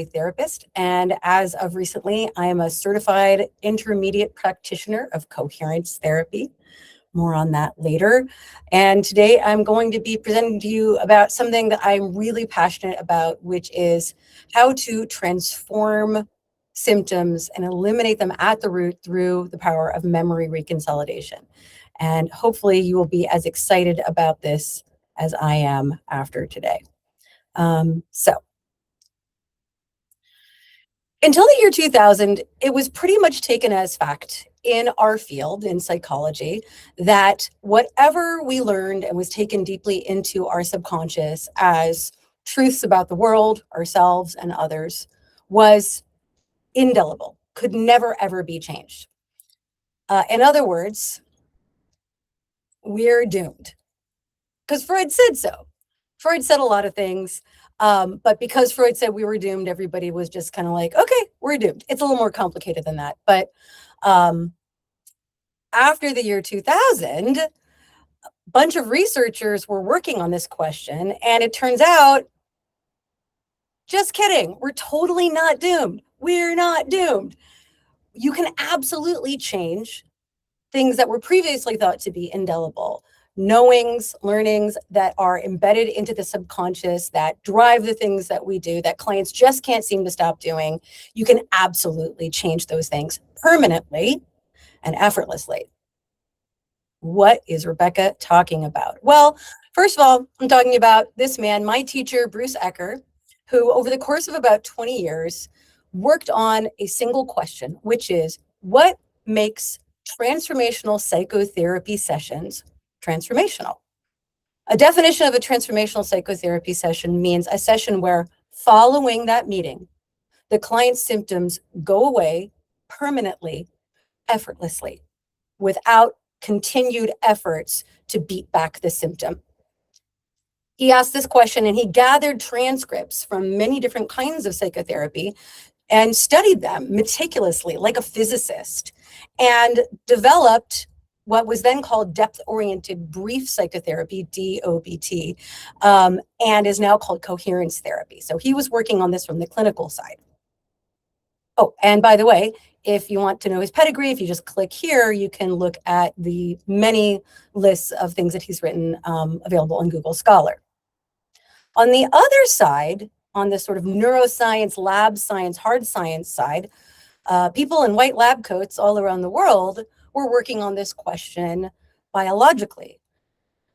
therapist, and as of recently, I am a certified intermediate practitioner of coherence therapy. More on that later. And today I'm going to be presenting to you about something that I'm really passionate about, which is how to transform symptoms and eliminate them at the root through the power of memory reconsolidation. And hopefully you will be as excited about this as I am after today. Until the year 2000, it was pretty much taken as fact in our field, in psychology, that whatever we learned and was taken deeply into our subconscious as truths about the world, ourselves, and others was indelible, could never, ever be changed. In other words, we're doomed. Because Freud said so. Freud said a lot of things. But because Freud said we were doomed, everybody was just kind of like, okay, we're doomed. It's a little more complicated than that. But after the year 2000, a bunch of researchers were working on this question. And it turns out, just kidding, we're totally not doomed. We're not doomed. You can absolutely change things that were previously thought to be indelible. Knowings, learnings that are embedded into the subconscious that drive the things that we do that clients just can't seem to stop doing. You can absolutely change those things permanently and effortlessly. What is Rebecca talking about? Well, first of all, I'm talking about this man, my teacher, Bruce Ecker, who over the course of about 20 years worked on a single question, which is what makes transformational psychotherapy sessions transformational? A definition of a transformational psychotherapy session means a session where following that meeting, the client's symptoms go away permanently, effortlessly, without continued efforts to beat back the symptom. He asked this question and he gathered transcripts from many different kinds of psychotherapy and studied them meticulously like a physicist and developed what was then called depth-oriented brief psychotherapy, DOBT, and is now called coherence therapy. So he was working on this from the clinical side. Oh, and by the way, if you want to know his pedigree, if you just click here, you can look at the many lists of things that he's written available on Google Scholar. On the other side, on this sort of neuroscience, lab science, hard science side, people in white lab coats all around the world were working on this question biologically,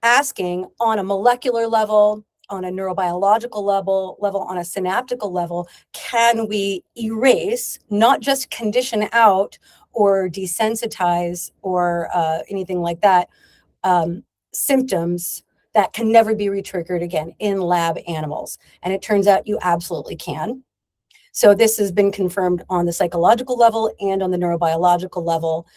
asking on a molecular level, on a neurobiological level, on a synaptical level, can we erase, not just condition out or desensitize or anything like that, symptoms that can never be retriggered again in lab animals? And it turns out you absolutely can. So this has been confirmed on the psychological level and on the neurobiological level.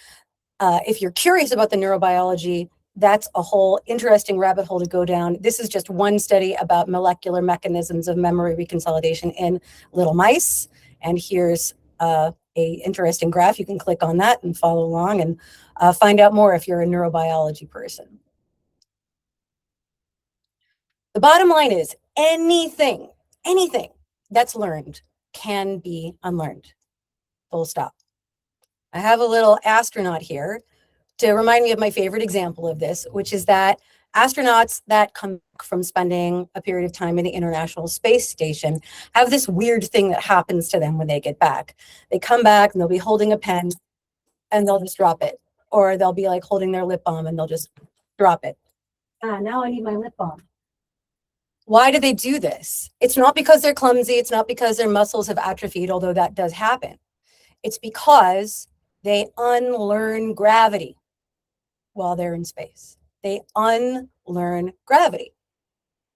If you're curious about the neurobiology, that's a whole interesting rabbit hole to go down. This is just one study about molecular mechanisms of memory reconsolidation in little mice. And here's a interesting graph. You can click on that and follow along and find out more if you're a neurobiology person. The bottom line is anything that's learned can be unlearned. Full stop. I have a little astronaut here to remind me of my favorite example of this, which is that astronauts that come from spending a period of time in the International Space Station have this weird thing that happens to them when they get back. They come back and they'll be holding a pen and they'll just drop it. Or they'll be like holding their lip balm and they'll just drop it. Now I need my lip balm. Why do they do this? It's not because they're clumsy. It's not because their muscles have atrophied, although that does happen. It's because they unlearn gravity while they're in space. They unlearn gravity.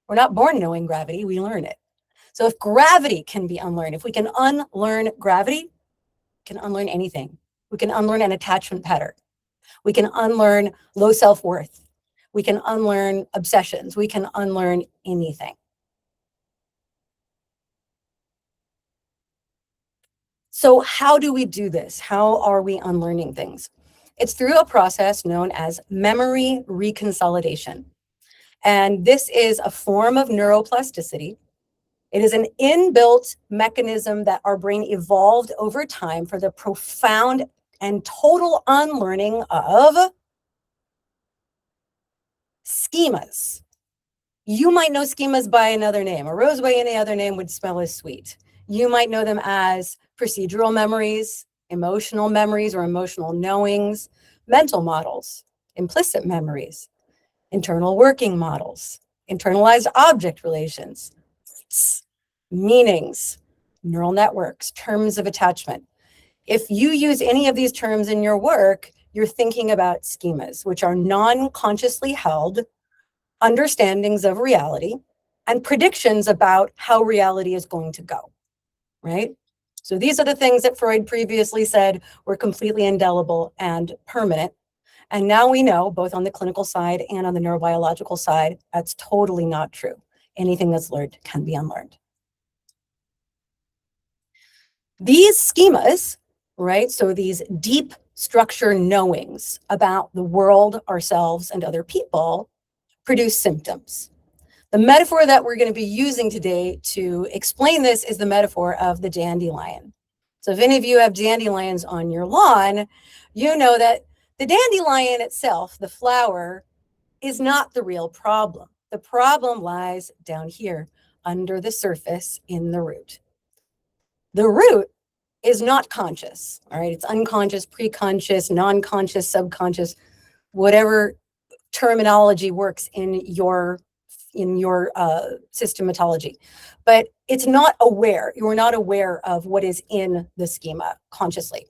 We're not born knowing gravity, we learn it. So if gravity can be unlearned, if we can unlearn gravity, we can unlearn anything. We can unlearn an attachment pattern. We can unlearn low self-worth. We can unlearn obsessions. We can unlearn anything. So how do we do this? How are we unlearning things? It's through a process known as memory reconsolidation. And this is a form of neuroplasticity It is an inbuilt mechanism that our brain evolved over time for the profound and total unlearning of schemas. You might know schemas by another name. A rose by any other name would smell as sweet. You might know them as procedural memories, emotional memories or emotional knowings, mental models, implicit memories, internal working models, internalized object relations, meanings, neural networks, terms of attachment. If you use any of these terms in your work, you're thinking about schemas, which are non-consciously held understandings of reality and predictions about how reality is going to go, right? So these are the things that Freud previously said were completely indelible and permanent. And now we know, both on the clinical side and on the neurobiological side, that's totally not true. Anything that's learned can be unlearned. These schemas, right? So these deep structure knowings about the world, ourselves, and other people produce symptoms. The metaphor that we're going to be using today to explain this is the metaphor of the dandelion. So if any of you have dandelions on your lawn, you know that the dandelion itself, the flower, is not the real problem. The problem lies down here under the surface in the root. The root is not conscious, all right? It's unconscious, preconscious, non-conscious, subconscious, whatever terminology works in your systematology, but it's not aware. You are not aware of what is in the schema consciously.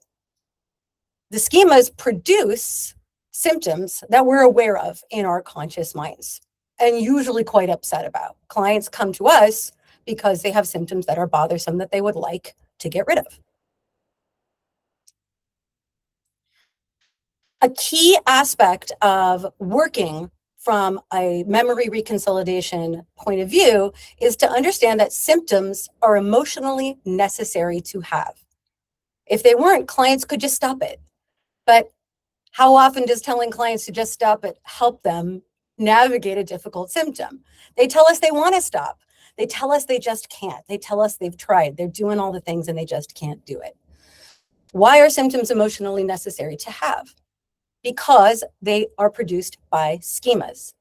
The schemas produce symptoms that we're aware of in our conscious minds and usually quite upset about. Clients come to us because they have symptoms that are bothersome that they would like to get rid of. A key aspect of working from a memory reconsolidation point of view is to understand that symptoms are emotionally necessary to have. If they weren't, clients could just stop it. But how often does telling clients to just stop it help them navigate a difficult symptom? They tell us they want to stop. They tell us they just can't. They tell us they've tried. They're doing all the things and they just can't do it. Why are symptoms emotionally necessary to have? Because they are produced by schemas.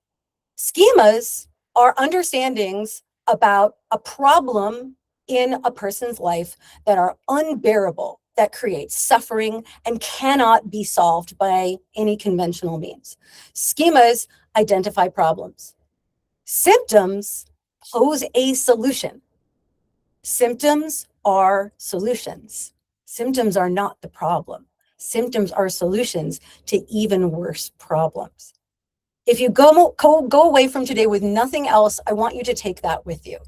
Schemas are understandings about a problem in a person's life that are unbearable, that create suffering and cannot be solved by any conventional means. Schemas identify problems. Symptoms pose a solution. Symptoms are solutions. Symptoms are not the problem. Symptoms are solutions to even worse problems. If you go away from today with nothing else, I want you to take that with you.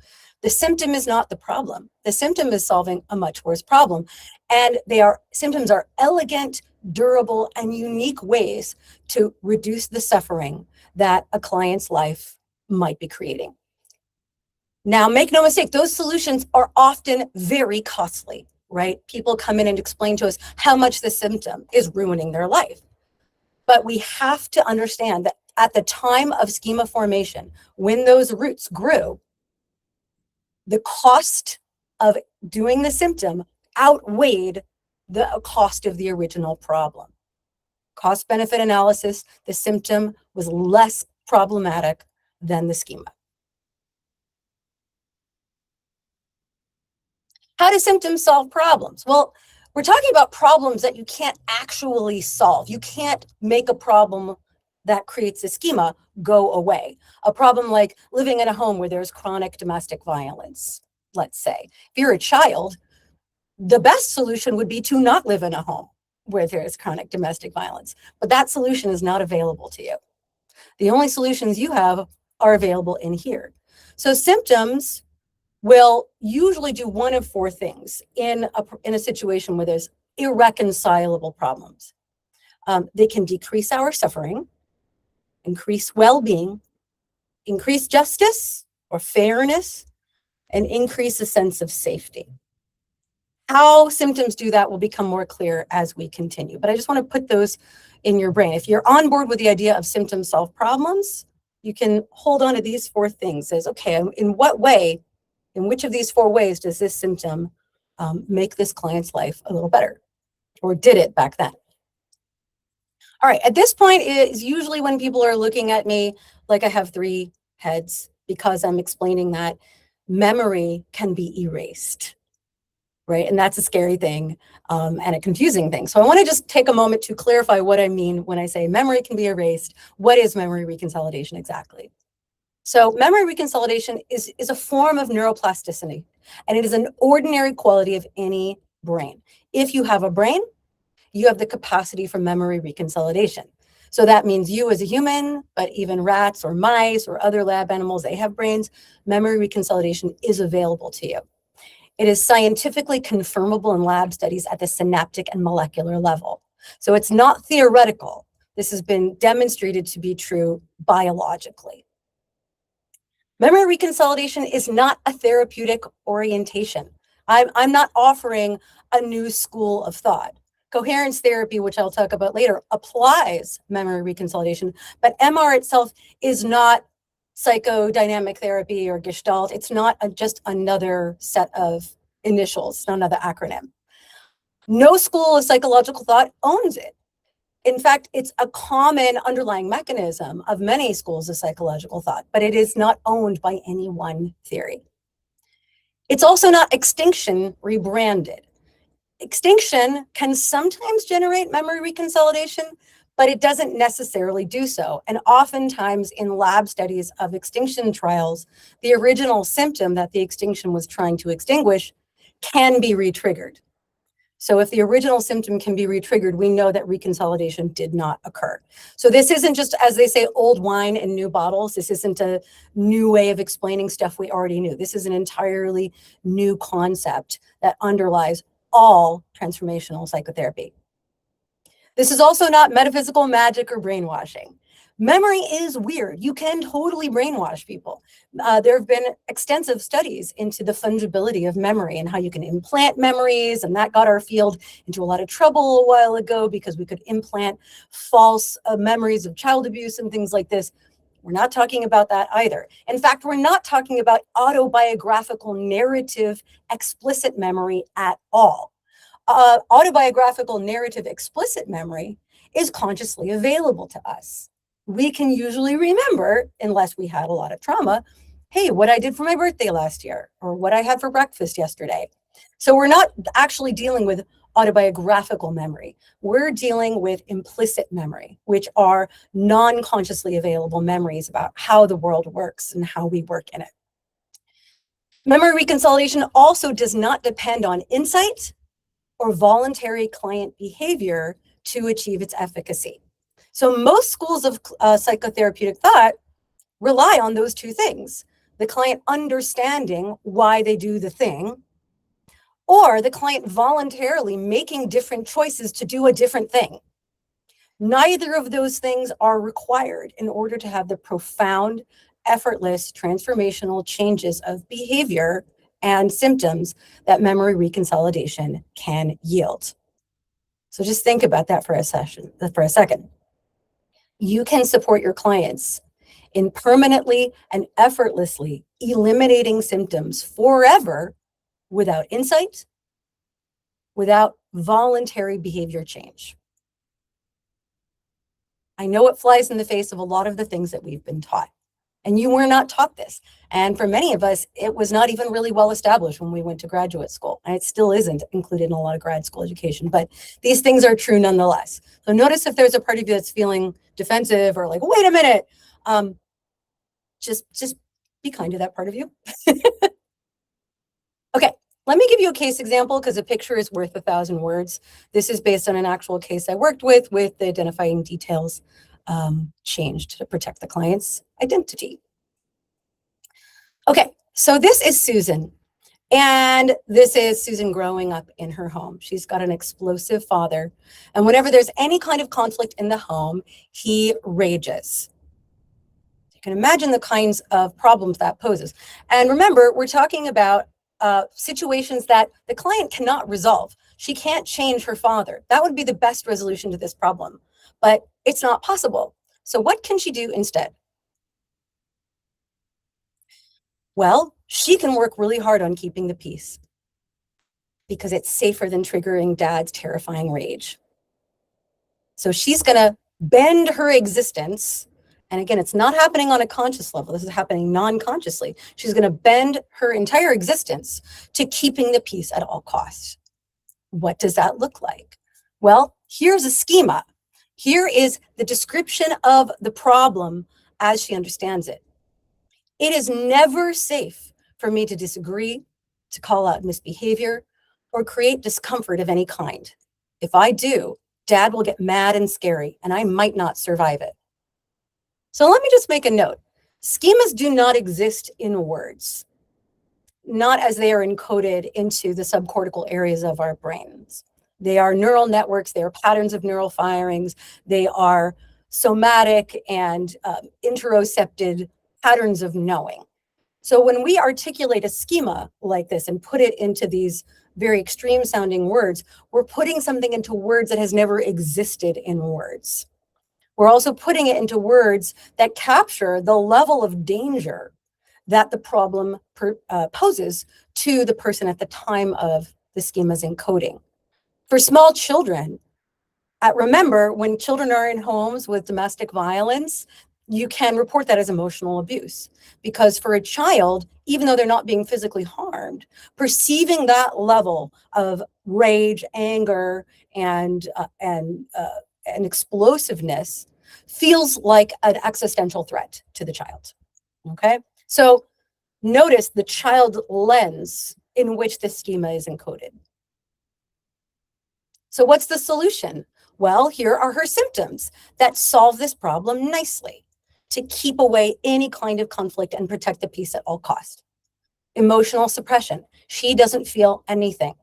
The symptom is not the problem. The symptom is solving a much worse problem. And symptoms are elegant, durable, and unique ways to reduce the suffering that a client's life might be creating. Now, make no mistake, those solutions are often very costly, right? People come in and explain to us how much the symptom is ruining their life. But we have to understand that at the time of schema formation, when those roots grew, the cost of doing the symptom outweighed the cost of the original problem. Cost benefit analysis, the symptom was less problematic than the schema. How do symptoms solve problems? Well, we're talking about problems that you can't actually solve. You can't make a problem that creates a schema go away. A problem like living in a home where there's chronic domestic violence, let's say. If you're a child, the best solution would be to not live in a home where there is chronic domestic violence. But that solution is not available to you. The only solutions you have are available in here. So symptoms will usually do one of four things in a situation where there's irreconcilable problems. They can decrease our suffering, increase well-being, increase justice or fairness, and increase a sense of safety. How symptoms do that will become more clear as we continue, but I just want to put those in your brain. If you're on board with the idea of symptoms solve problems, you can hold on to these four things as, okay, in what way In which of these 4 ways does this symptom make this client's life a little better? Or did it back then? All right, at this point is usually when people are looking at me like I have 3 heads, because I'm explaining that memory can be erased, right? And that's a scary thing and a confusing thing. So I want to just take a moment to clarify what I mean when I say memory can be erased. What is memory reconsolidation exactly? So memory reconsolidation is a form of neuroplasticity, and it is an ordinary quality of any brain. If you have a brain, you have the capacity for memory reconsolidation. So that means you as a human, but even rats or mice or other lab animals, they have brains. Memory reconsolidation is available to you. It is scientifically confirmable in lab studies at the synaptic and molecular level. So it's not theoretical. This has been demonstrated to be true biologically. Memory reconsolidation is not a therapeutic orientation. I'm not offering a new school of thought. Coherence therapy, which I'll talk about later, applies memory reconsolidation, but MR itself is not psychodynamic therapy or Gestalt. It's not just another set of initials, it's not another acronym. No school of psychological thought owns it. In fact, it's a common underlying mechanism of many schools of psychological thought, but it is not owned by any one theory. It's also not extinction rebranded. Extinction can sometimes generate memory reconsolidation, but it doesn't necessarily do so. And oftentimes in lab studies of extinction trials, the original symptom that the extinction was trying to extinguish can be re-triggered. So if the original symptom can be re-triggered, we know that reconsolidation did not occur. So this isn't just, as they say, old wine in new bottles. This isn't a new way of explaining stuff we already knew. This is an entirely new concept that underlies all transformational psychotherapy. This is also not metaphysical magic or brainwashing. Memory is weird. You can totally brainwash people. There have been extensive studies into the fungibility of memory and how you can implant memories, and that got our field into a lot of trouble a while ago because we could implant false memories of child abuse and things like this. We're not talking about that either. In fact, we're not talking about autobiographical narrative explicit memory at all. Autobiographical narrative explicit memory is consciously available to us. We can usually remember, unless we had a lot of trauma, hey, what I did for my birthday last year, or what I had for breakfast yesterday. So we're not actually dealing with autobiographical memory. We're dealing with implicit memory, which are non-consciously available memories about how the world works and how we work in it. Memory reconsolidation also does not depend on insight or voluntary client behavior to achieve its efficacy. So most schools of psychotherapeutic thought rely on those 2 things: the client understanding why they do the thing, or the client voluntarily making different choices to do a different thing. Neither of those things are required in order to have the profound, effortless, transformational changes of behavior and symptoms that memory reconsolidation can yield. So just think about that for a second. You can support your clients in permanently and effortlessly eliminating symptoms forever without insight, without voluntary behavior change. I know it flies in the face of a lot of the things that we've been taught. And you were not taught this. And for many of us, it was not even really well established when we went to graduate school. And it still isn't included in a lot of grad school education. But these things are true nonetheless. So notice if there's a part of you that's feeling defensive or like, wait a minute, just be kind to that part of you. Okay, let me give you a case example because a picture is worth 1,000 words. This is based on an actual case I worked with the identifying details changed to protect the client's identity. Okay, so this is Susan. And this is Susan growing up in her home. She's got an explosive father. And whenever there's any kind of conflict in the home, he rages. You can imagine the kinds of problems that poses. And remember, we're talking about situations that the client cannot resolve. She can't change her father. That would be the best resolution to this problem, but it's not possible. So what can she do instead? Well, she can work really hard on keeping the peace because it's safer than triggering dad's terrifying rage. So she's going to bend her existence. And again, it's not happening on a conscious level. This is happening non-consciously. She's going to bend her entire existence to keeping the peace at all costs. What does that look like? Well, here's a schema. Here is the description of the problem as she understands it. It is never safe for me to disagree, to call out misbehavior, or create discomfort of any kind. If I do, Dad will get mad and scary, and I might not survive it. So let me just make a note. Schemas do not exist in words, not as they are encoded into the subcortical areas of our brains. They are neural networks, they are patterns of neural firings, they are somatic and interocepted patterns of knowing. So when we articulate a schema like this and put it into these very extreme sounding words, we're putting something into words that has never existed in words. We're also putting it into words that capture the level of danger that the problem poses to the person at the time of the schema's encoding. For small children, remember, when children are in homes with domestic violence, you can report that as emotional abuse, because for a child, even though they're not being physically harmed, perceiving that level of rage, anger, and explosiveness feels like an existential threat to the child. Okay, so notice the child lens in which the schema is encoded. So what's the solution? Well, here are her symptoms that solve this problem nicely to keep away any kind of conflict and protect the peace at all costs. Emotional suppression. She doesn't feel anything.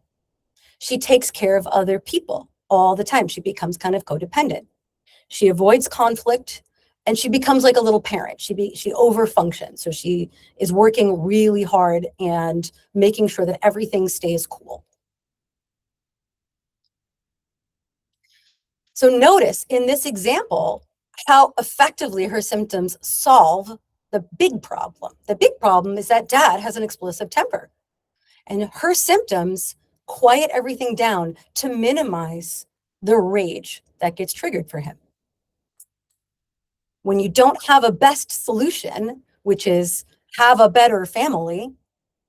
She takes care of other people all the time. She becomes kind of codependent. She avoids conflict and she becomes like a little parent. She overfunctions. So she is working really hard and making sure that everything stays cool. So notice in this example how effectively her symptoms solve the big problem. The big problem is that Dad has an explosive temper, and her symptoms quiet everything down to minimize the rage that gets triggered for him. When you don't have a best solution, which is have a better family,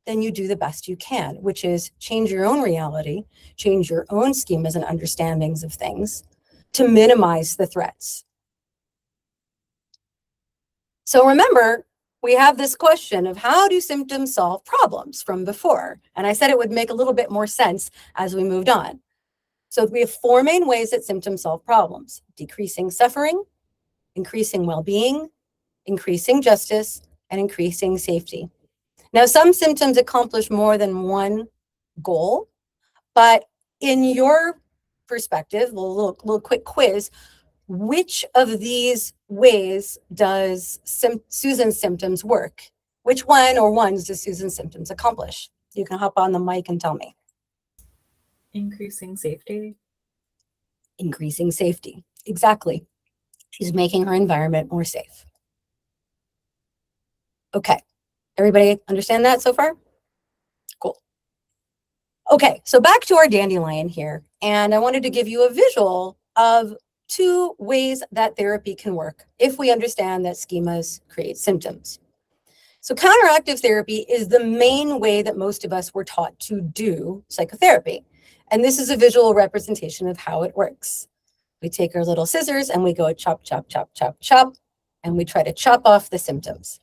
then you do the best you can, which is change your own reality, change your own schemas and understandings of things to minimize the threats. So remember, we have this question of how do symptoms solve problems from before? And I said it would make a little bit more sense as we moved on. So we have four main ways that symptoms solve problems: decreasing suffering, increasing well-being, increasing justice, and increasing safety. Now, some symptoms accomplish more than one goal, but in your perspective, a little quick quiz, which of these ways does Susan's symptoms work? Which one or ones does Susan's symptoms accomplish? You can hop on the mic and tell me. Increasing safety. Increasing safety, exactly. She's making her environment more safe. Okay, everybody understand that so far? Cool. Okay, so back to our dandelion here, and I wanted to give you a visual of two ways that therapy can work if we understand that schemas create symptoms. So counteractive therapy is the main way that most of us were taught to do psychotherapy. And this is a visual representation of how it works. We take our little scissors and we go chop, chop, chop, chop, chop, and we try to chop off the symptoms.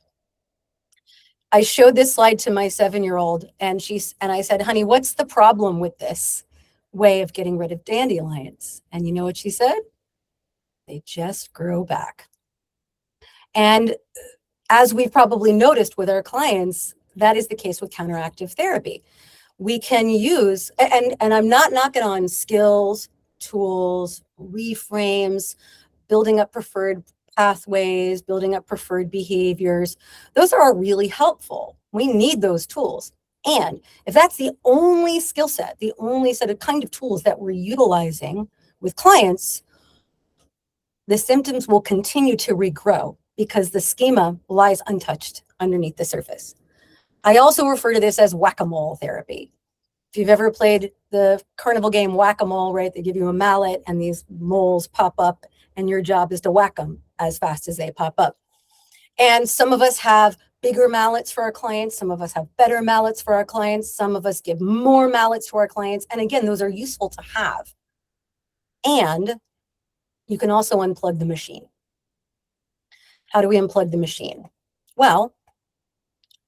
I showed this slide to my 7-year-old and I said, honey, what's the problem with this way of getting rid of dandelions? And you know what she said? They just grow back. And as we've probably noticed with our clients, that is the case with counteractive therapy. We can use, and I'm not knocking on skills, tools, reframes, building up preferred pathways, building up preferred behaviors. Those are really helpful. We need those tools. And if that's the only skill set, the only set of kind of tools that we're utilizing with clients, the symptoms will continue to regrow because the schema lies untouched underneath the surface. I also refer to this as whack-a-mole therapy. If you've ever played the carnival game whack-a-mole, right, they give you a mallet and these moles pop up and your job is to whack them as fast as they pop up. And some of us have bigger mallets for our clients. Some of us have better mallets for our clients. Some of us give more mallets to our clients. And again, those are useful to have. And you can also unplug the machine. How do we unplug the machine? Well,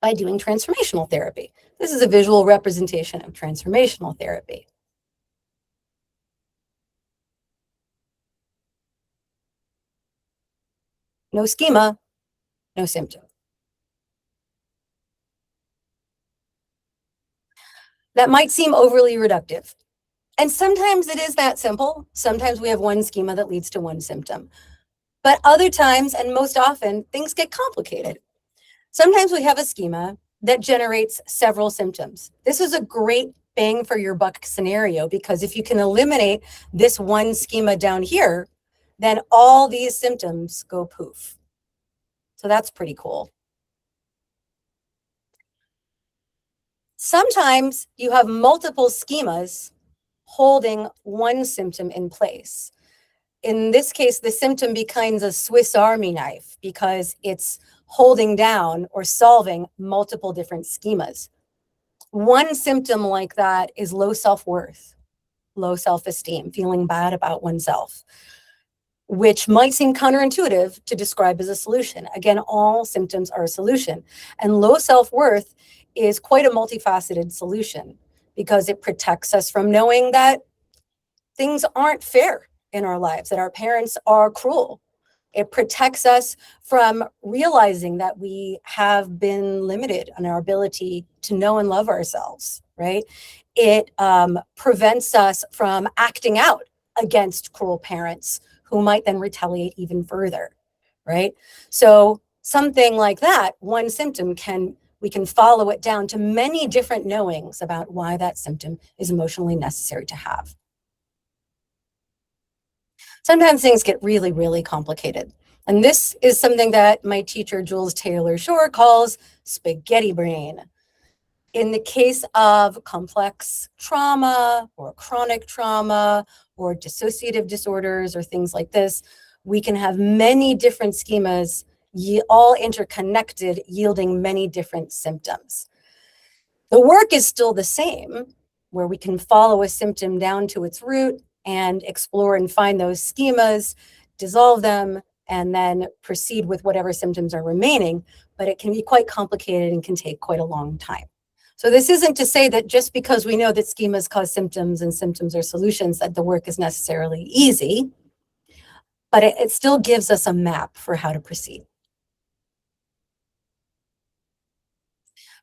by doing transformational therapy. This is a visual representation of transformational therapy. No schema, no symptom. That might seem overly reductive. And sometimes it is that simple. Sometimes we have one schema that leads to one symptom. But other times, and most often, things get complicated. Sometimes we have a schema that generates several symptoms. This is a great bang for your buck scenario because if you can eliminate this one schema down here, then all these symptoms go poof. So that's pretty cool. Sometimes you have multiple schemas holding one symptom in place. In this case, the symptom becomes a Swiss Army knife because it's holding down or solving multiple different schemas. One symptom like that is low self-worth, low self-esteem, feeling bad about oneself, which might seem counterintuitive to describe as a solution. Again, all symptoms are a solution. And low self-worth is quite a multifaceted solution because it protects us from knowing that things aren't fair in our lives, that our parents are cruel. It protects us from realizing that we have been limited in our ability to know and love ourselves, right? It prevents us from acting out against cruel parents who might then retaliate even further, right? So something like that, one symptom we can follow it down to many different knowings about why that symptom is emotionally necessary to have. Sometimes things get really, really complicated. And this is something that my teacher, Jules Taylor Shore, calls spaghetti brain. In the case of complex trauma or chronic trauma or dissociative disorders or things like this, we can have many different schemas, all interconnected, yielding many different symptoms. The work is still the same, where we can follow a symptom down to its root and explore and find those schemas, dissolve them, and then proceed with whatever symptoms are remaining, but it can be quite complicated and can take quite a long time. So this isn't to say that just because we know that schemas cause symptoms and symptoms are solutions, that the work is necessarily easy, but it still gives us a map for how to proceed.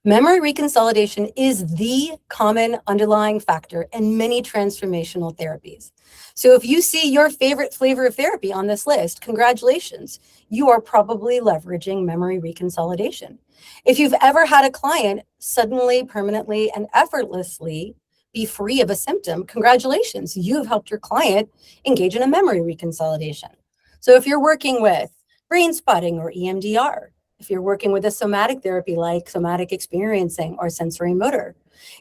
Memory reconsolidation is the common underlying factor in many transformational therapies. So if you see your favorite flavor of therapy on this list, congratulations, you are probably leveraging memory reconsolidation. If you've ever had a client suddenly, permanently, and effortlessly be free of a symptom, congratulations, you've helped your client engage in a memory reconsolidation. So if you're working with brain spotting or EMDR, if you're working with a somatic therapy like somatic experiencing or sensory motor,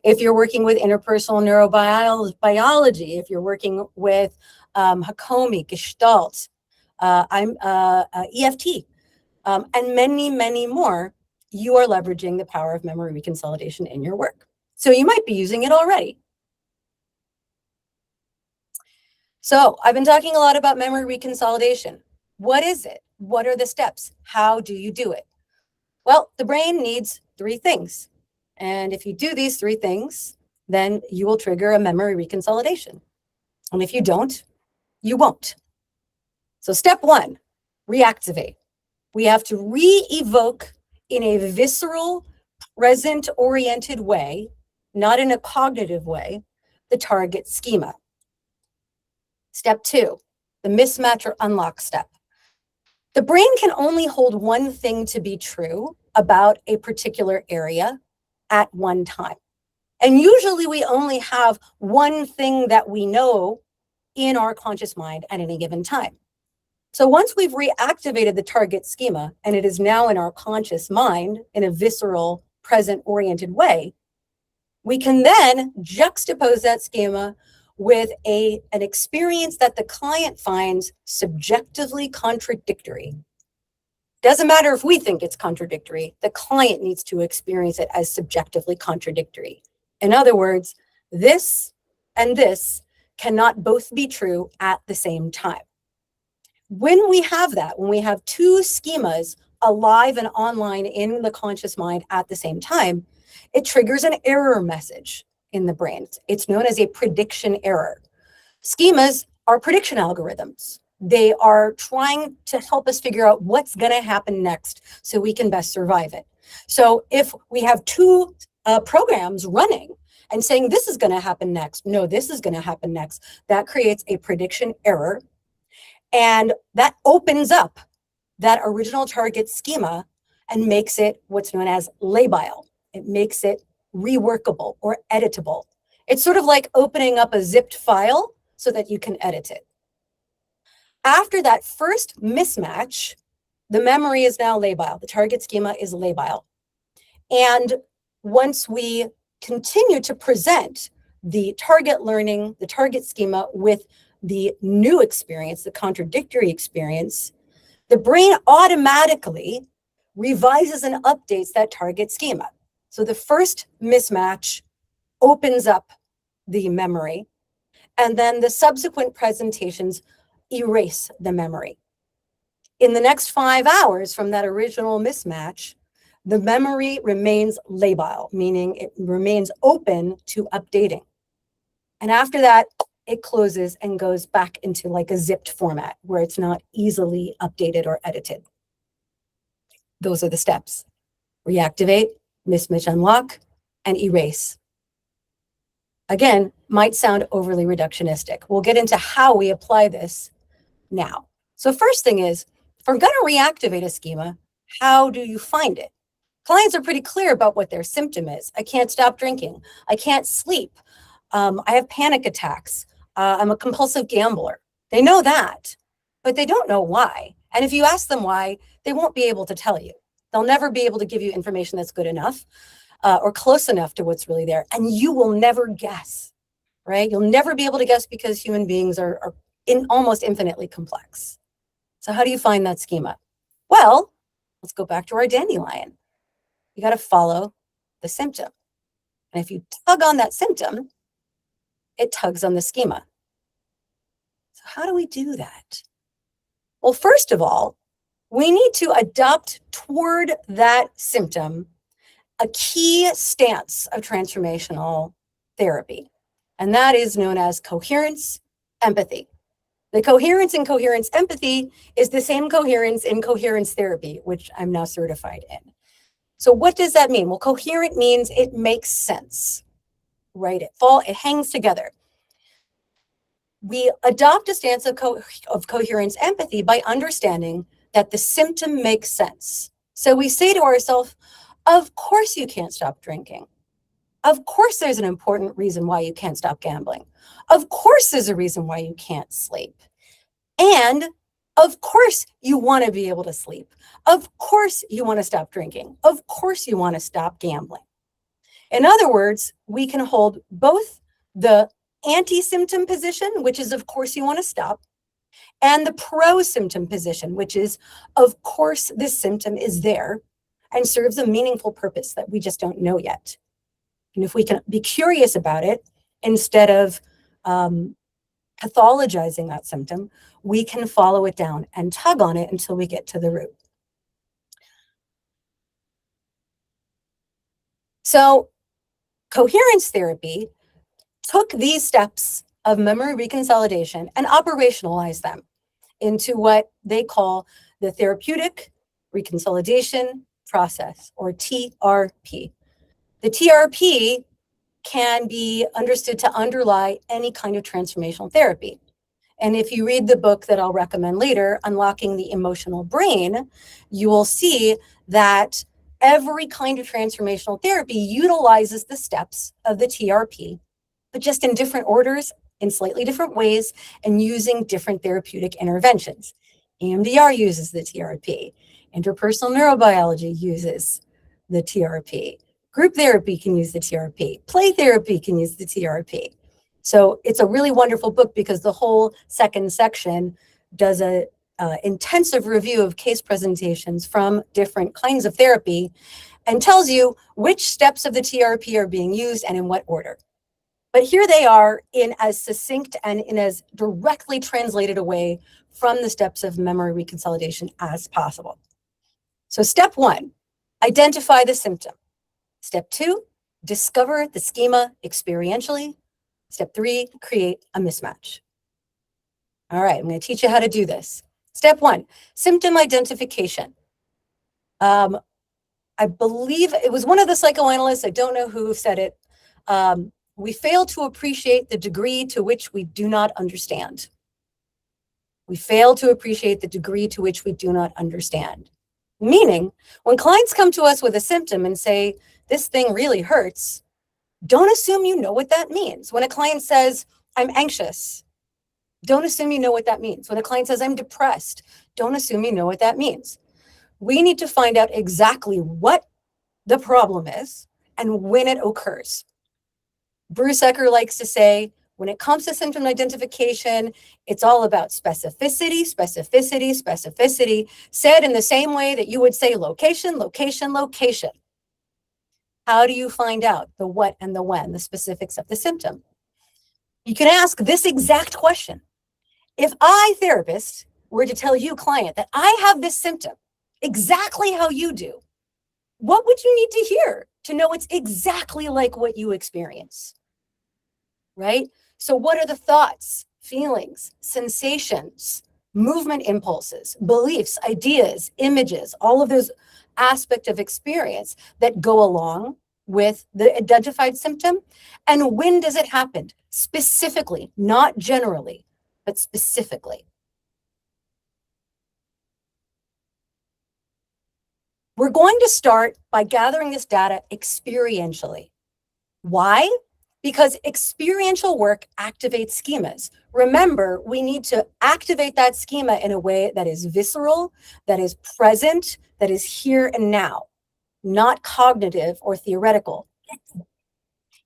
if you're working with interpersonal neurobiology, if you're working with Hakomi, Gestalt, EFT, and many, many more, you are leveraging the power of memory reconsolidation in your work. So you might be using it already. So I've been talking a lot about memory reconsolidation. What is it? What are the steps? How do you do it? Well, the brain needs 3 things. And if you do these 3 things, then you will trigger a memory reconsolidation. And if you don't, you won't. So step 1, reactivate. We have to re-evoke in a visceral, present-oriented way, not in a cognitive way, the target schema. Step 2, the mismatch or unlock step. The brain can only hold one thing to be true about a particular area at one time. And usually we only have one thing that we know in our conscious mind at any given time. So once we've reactivated the target schema and it is now in our conscious mind in a visceral, present-oriented way, we can then juxtapose that schema with an experience that the client finds subjectively contradictory. Doesn't matter if we think it's contradictory, the client needs to experience it as subjectively contradictory. In other words, this and this cannot both be true at the same time. When we have that, when we have two schemas alive and online in the conscious mind at the same time, it triggers an error message in the brain. It's known as a prediction error. Schemas are prediction algorithms. They are trying to help us figure out what's going to happen next so we can best survive it. So if we have two programs running and saying this is going to happen next, no, this is going to happen next, that creates a prediction error. And that opens up that original target schema and makes it what's known as labile. It makes it reworkable or editable. It's sort of like opening up a zipped file so that you can edit it. After that first mismatch, the memory is now labile. The target schema is labile. And once we continue to present the target learning, the target schema with the new experience, the contradictory experience, the brain automatically revises and updates that target schema. So the first mismatch opens up the memory, and then the subsequent presentations erase the memory. In the next 5 hours from that original mismatch, the memory remains labile, meaning it remains open to updating. And after that, it closes and goes back into like a zipped format where it's not easily updated or edited. Those are the steps: reactivate, mismatch unlock, and erase. Again, might sound overly reductionistic. We'll get into how we apply this now. So first thing is, if we're going to reactivate a schema, how do you find it? Clients are pretty clear about what their symptom is. I can't stop drinking. I can't sleep. I have panic attacks. I'm a compulsive gambler. They know that, but they don't know why. And if you ask them why, they won't be able to tell you. They'll never be able to give you information that's good enough or close enough to what's really there. And you will never guess, right? You'll never be able to guess because human beings are almost infinitely complex. So how do you find that schema? Well, let's go back to our dandelion. You got to follow the symptom. And if you tug on that symptom, it tugs on the schema. So how do we do that? Well, first of all, we need to adopt toward that symptom a key stance of transformational therapy, and that is known as coherence empathy. The coherence in coherence empathy is the same coherence in coherence therapy, which I'm now certified in. So what does that mean? Well, coherent means it makes sense, right? It hangs together. We adopt a stance of coherence empathy by understanding that the symptom makes sense. So we say to ourselves, of course you can't stop drinking. Of course there's an important reason why you can't stop gambling. Of course there's a reason why you can't sleep. And of course you want to be able to sleep. Of course you want to stop drinking. Of course you want to stop gambling. In other words, we can hold both the anti-symptom position, which is of course you want to stop, and the pro-symptom position, which is of course this symptom is there and serves a meaningful purpose that we just don't know yet. And if we can be curious about it, instead of pathologizing that symptom, we can follow it down and tug on it until we get to the root. So coherence therapy took these steps of memory reconsolidation and operationalized them into what they call the therapeutic reconsolidation process, or TRP. The TRP can be understood to underlie any kind of transformational therapy. And if you read the book that I'll recommend later, Unlocking the Emotional Brain, you will see that every kind of transformational therapy utilizes the steps of the TRP, but just in different orders, in slightly different ways, and using different therapeutic interventions. EMDR uses the TRP. Interpersonal neurobiology uses the TRP. Group therapy can use the TRP. Play therapy can use the TRP. So it's a really wonderful book because the whole second section does a intensive review of case presentations from different kinds of therapy and tells you which steps of the TRP are being used and in what order. But here they are in as succinct and in as directly translated a way from the steps of memory reconsolidation as possible. So step 1, identify the symptom. Step 2, discover the schema experientially. Step 3, create a mismatch. All right, I'm going to teach you how to do this. Step 1, symptom identification. I believe it was one of the psychoanalysts, I don't know who said it. We fail to appreciate the degree to which we do not understand. We fail to appreciate the degree to which we do not understand. Meaning, when clients come to us with a symptom and say, this thing really hurts, don't assume you know what that means. When a client says, I'm anxious, don't assume you know what that means. When a client says, I'm depressed, don't assume you know what that means. We need to find out exactly what the problem is and when it occurs. Bruce Ecker likes to say, when it comes to symptom identification, it's all about specificity, specificity, specificity, said in the same way that you would say location, location, location. How do you find out the what and the when, the specifics of the symptom? You can ask this exact question. If I, therapist, were to tell you, client, that I have this symptom, exactly how you do, what would you need to hear to know it's exactly like what you experience? Right? So what are the thoughts, feelings, sensations, movement impulses, beliefs, ideas, images, all of those aspects of experience that go along with the identified symptom? And when does it happen? Specifically, not generally, but specifically. We're going to start by gathering this data experientially. Why? Because experiential work activates schemas. Remember, we need to activate that schema in a way that is visceral, that is present, that is here and now, not cognitive or theoretical.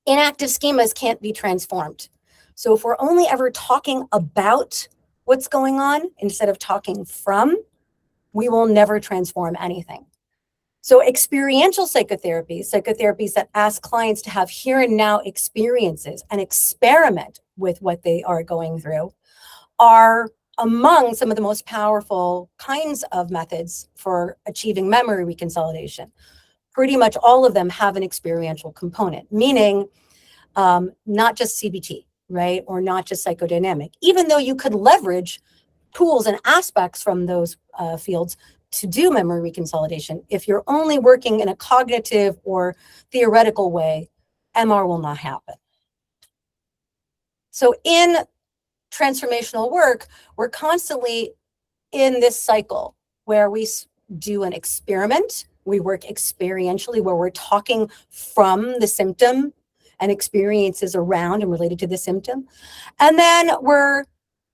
Inactive schemas can't be transformed. So if we're only ever talking about what's going on instead of talking from, we will never transform anything. So experiential psychotherapy, psychotherapies that ask clients to have here and now experiences and experiment with what they are going through, are among some of the most powerful kinds of methods for achieving memory reconsolidation. Pretty much all of them have an experiential component, meaning not just CBT, right? Or not just psychodynamic, even though you could leverage tools and aspects from those fields to do memory reconsolidation. If you're only working in a cognitive or theoretical way, MR will not happen. So in transformational work, we're constantly in this cycle where we do an experiment, we work experientially, where we're talking from the symptom and experiences around and related to the symptom. And then we're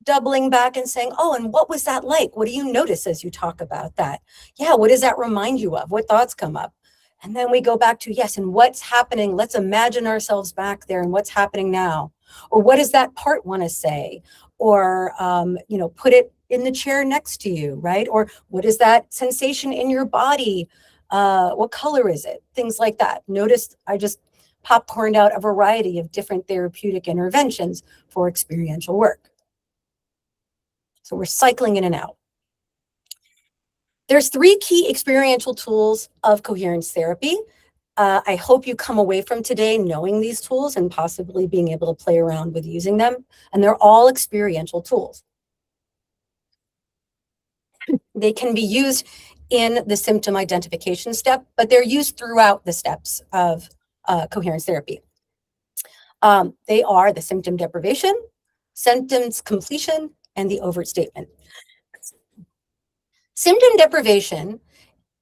doubling back and saying, oh, and what was that like? What do you notice as you talk about that? Yeah, what does that remind you of? What thoughts come up? And then we go back to, yes, and what's happening? Let's imagine ourselves back there and what's happening now. Or what does that part want to say? Or, put it in the chair next to you, right? Or what is that sensation in your body? What color is it? Things like that. Notice I just popcorned out a variety of different therapeutic interventions for experiential work. So we're cycling in and out. There's 3 key experiential tools of coherence therapy. I hope you come away from today knowing these tools and possibly being able to play around with using them. And they're all experiential tools. They can be used in the symptom identification step, but they're used throughout the steps of coherence therapy. They are the symptom deprivation, symptoms completion, and the overt statement. Symptom deprivation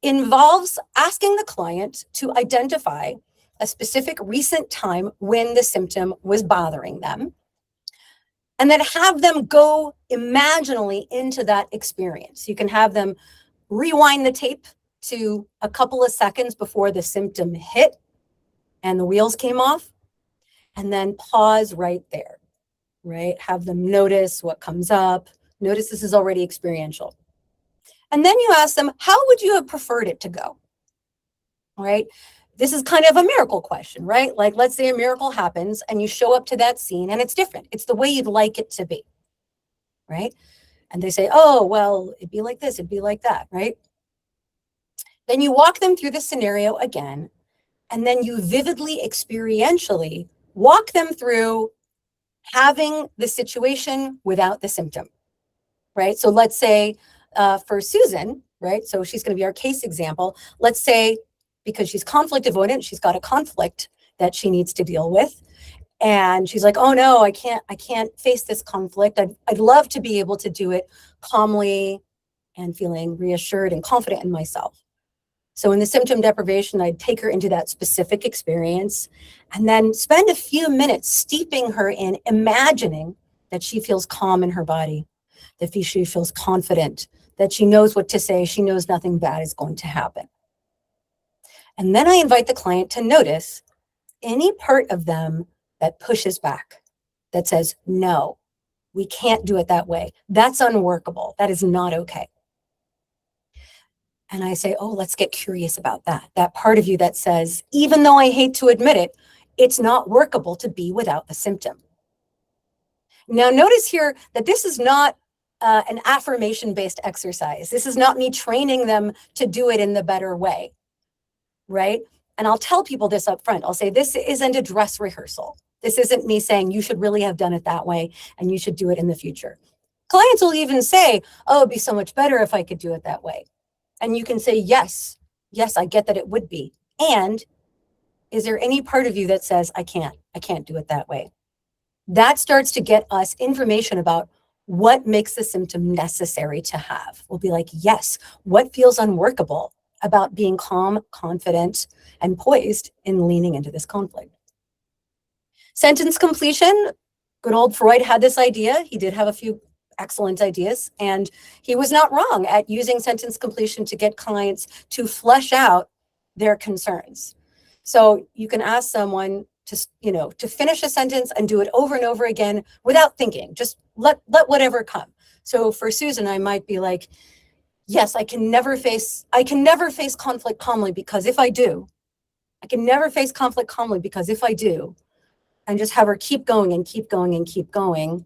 involves asking the client to identify a specific recent time when the symptom was bothering them, and then have them go imaginally into that experience. You can have them rewind the tape to a couple of seconds before the symptom hit, and the wheels came off, and then pause right there, right? Have them notice what comes up. Notice this is already experiential. And then you ask them, how would you have preferred it to go? Right? This is kind of a miracle question, right? Like, let's say a miracle happens and you show up to that scene and it's different. It's the way you'd like it to be, right? And they say, oh, well, it'd be like this, it'd be like that, right? Then you walk them through the scenario again, and then you vividly, experientially walk them through having the situation without the symptom, right? So let's say for Susan, right? So she's going to be our case example. Let's say because she's conflict avoidant, she's got a conflict that she needs to deal with. And she's like, oh no, I can't face this conflict. I'd love to be able to do it calmly and feeling reassured and confident in myself. So in the symptom deprivation, I'd take her into that specific experience and then spend a few minutes steeping her in imagining that she feels calm in her body, that she feels confident, that she knows what to say, she knows nothing bad is going to happen. And then I invite the client to notice any part of them that pushes back, that says, no, we can't do it that way. That's unworkable. That is not okay. And I say, oh, let's get curious about that. That part of you that says, even though I hate to admit it, it's not workable to be without the symptom. Now, notice here that this is not an affirmation-based exercise. This is not me training them to do it in the better way, right? And I'll tell people this up front. I'll say, this isn't a dress rehearsal. This isn't me saying you should really have done it that way and you should do it in the future. Clients will even say, oh, it'd be so much better if I could do it that way. And you can say, yes, I get that it would be. And is there any part of you that says, I can't do it that way? That starts to get us information about what makes the symptom necessary to have. We'll be like, yes, what feels unworkable about being calm, confident, and poised in leaning into this conflict? Sentence completion, good old Freud had this idea. He did have a few excellent ideas, and he was not wrong at using sentence completion to get clients to flesh out their concerns. So you can ask someone to finish a sentence and do it over and over again without thinking. Just let whatever come. So for Susan, I might be like, yes, I can never face conflict calmly, because if I do, I can never face conflict calmly, because if I do, and just have her keep going and keep going and keep going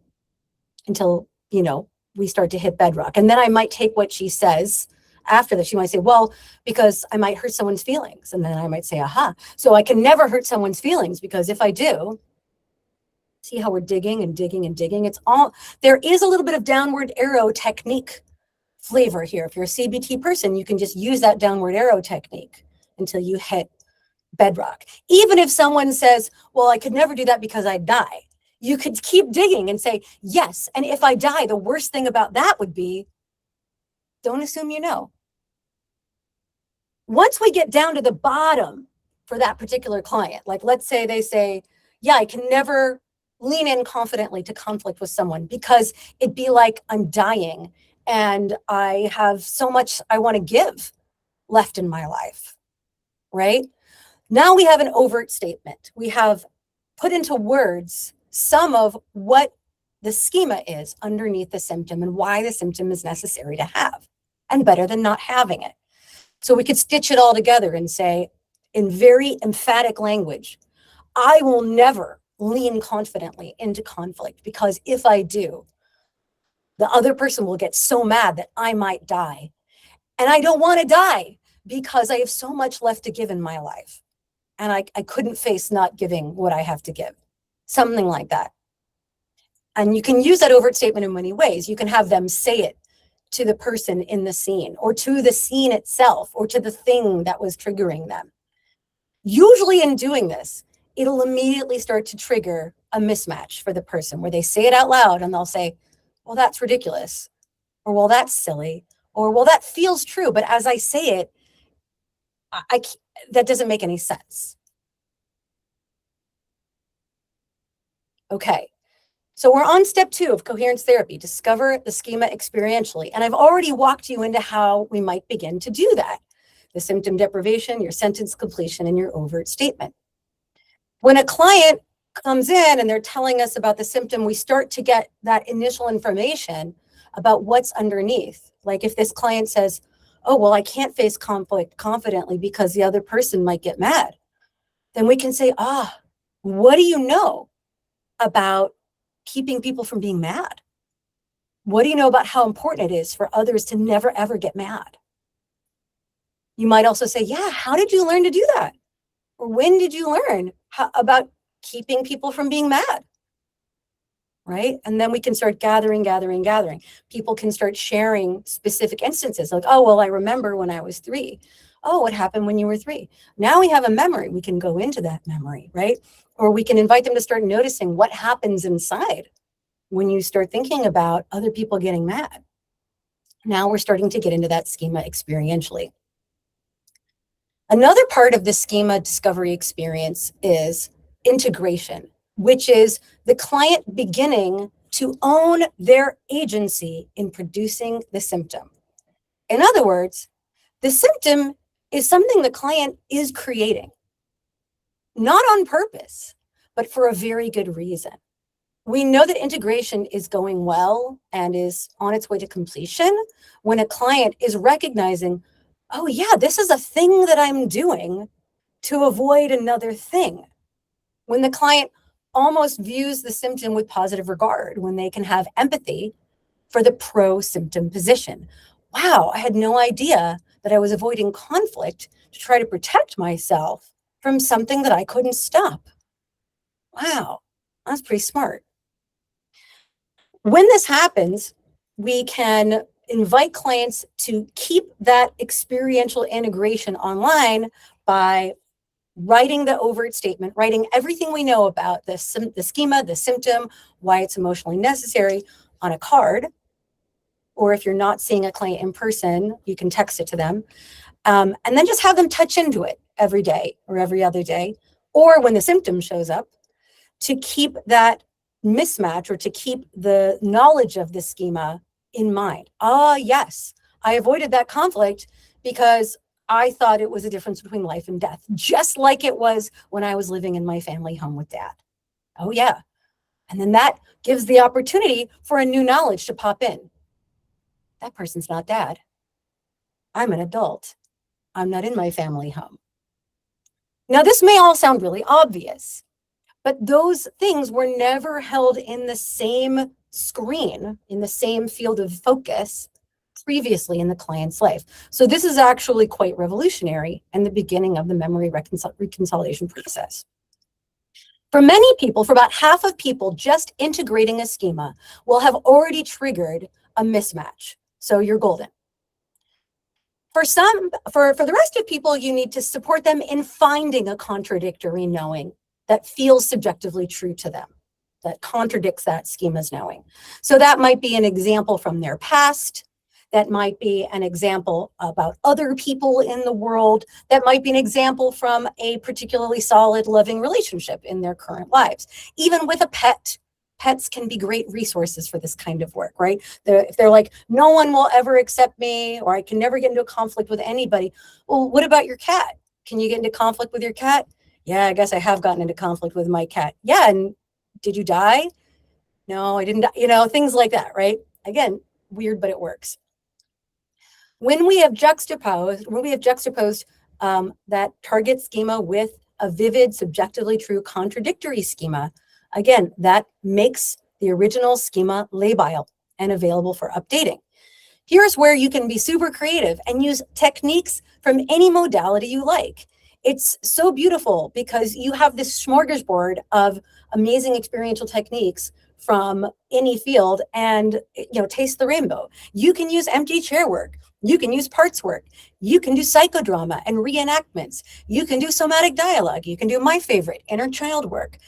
until, we start to hit bedrock. And then I might take what she says after that. She might say, well, because I might hurt someone's feelings. And then I might say, aha, so I can never hurt someone's feelings, because if I do, see how we're digging and digging and digging. There is a little bit of downward arrow technique flavor here. If you're a CBT person, you can just use that downward arrow technique until you hit bedrock. Even if someone says, well, I could never do that because I'd die, you could keep digging and say, yes, and if I die, the worst thing about that would be, don't assume you know. Once we get down to the bottom for that particular client, like let's say they say, yeah, I can never lean in confidently to conflict with someone because it'd be like I'm dying and I have so much I want to give left in my life, right? Now we have an overt statement. We have put into words some of what the schema is underneath the symptom and why the symptom is necessary to have, and better than not having it. So we could stitch it all together and say, in very emphatic language, I will never lean confidently into conflict, because if I do, the other person will get so mad that I might die. And I don't want to die because I have so much left to give in my life. And I couldn't face not giving what I have to give. Something like that. And you can use that overt statement in many ways. You can have them say it to the person in the scene, or to the scene itself, or to the thing that was triggering them. Usually in doing this, it'll immediately start to trigger a mismatch for the person, where they say it out loud and they'll say, well, that's ridiculous, or well, that's silly, or well, that feels true, but as I say it, that doesn't make any sense. Okay, so we're on step 2 of coherence therapy, discover the schema experientially. And I've already walked you into how we might begin to do that. The symptom deprivation, your sentence completion, and your overt statement. When a client comes in and they're telling us about the symptom, we start to get that initial information about what's underneath. Like if this client says, oh, well, I can't face conflict confidently because the other person might get mad, then we can say, what do you know about keeping people from being mad? What do you know about how important it is for others to never, ever get mad? You might also say, yeah, how did you learn to do that? Or when did you learn about keeping people from being mad? Right? And then we can start gathering. People can start sharing specific instances like, oh, well, I remember when I was 3. Oh, what happened when you were 3? Now we have a memory. We can go into that memory, right? Or we can invite them to start noticing what happens inside when you start thinking about other people getting mad. Now we're starting to get into that schema experientially. Another part of the schema discovery experience is integration, which is the client beginning to own their agency in producing the symptom. In other words, the symptom is something the client is creating, not on purpose, but for a very good reason. We know that integration is going well and is on its way to completion when a client is recognizing, oh yeah, this is a thing that I'm doing to avoid another thing. When the client almost views the symptom with positive regard, when they can have empathy for the pro-symptom position. Wow, I had no idea that I was avoiding conflict to try to protect myself from something that I couldn't stop. Wow, that's pretty smart. When this happens, we can invite clients to keep that experiential integration online by writing the overt statement, writing everything we know about the schema, the symptom, why it's emotionally necessary on a card. Or if you're not seeing a client in person, you can text it to them. And then just have them touch into it every day or every other day, or when the symptom shows up, to keep that mismatch or to keep the knowledge of the schema in mind. Yes, I avoided that conflict because I thought it was a difference between life and death, just like it was when I was living in my family home with dad. Oh yeah. And then that gives the opportunity for a new knowledge to pop in. That person's not dad. I'm an adult. I'm not in my family home. Now, this may all sound really obvious, but those things were never held in the same screen, in the same field of focus previously in the client's life. So this is actually quite revolutionary and the beginning of the memory reconsolidation process. For many people, for about half of people, just integrating a schema will have already triggered a mismatch. So you're golden. For the rest of people, you need to support them in finding a contradictory knowing that feels subjectively true to them, that contradicts that schema's knowing. So that might be an example from their past. That might be an example about other people in the world. That might be an example from a particularly solid, loving relationship in their current lives. Even with a pet, pets can be great resources for this kind of work, right? If they're like, no one will ever accept me, or I can never get into a conflict with anybody. Well, what about your cat? Can you get into conflict with your cat? Yeah, I guess I have gotten into conflict with my cat. Yeah, and did you die? No, I didn't die. Things like that, right? Again, weird, but it works. When we have juxtaposed that target schema with a vivid, subjectively true contradictory schema, again, that makes the original schema labile and available for updating. Here's where you can be super creative and use techniques from any modality you like. It's so beautiful because you have this smorgasbord of amazing experiential techniques from any field and taste the rainbow. You can use empty chair work. You can use parts work. You can do psychodrama and reenactments. You can do somatic dialogue. You can do my favorite, inner child work,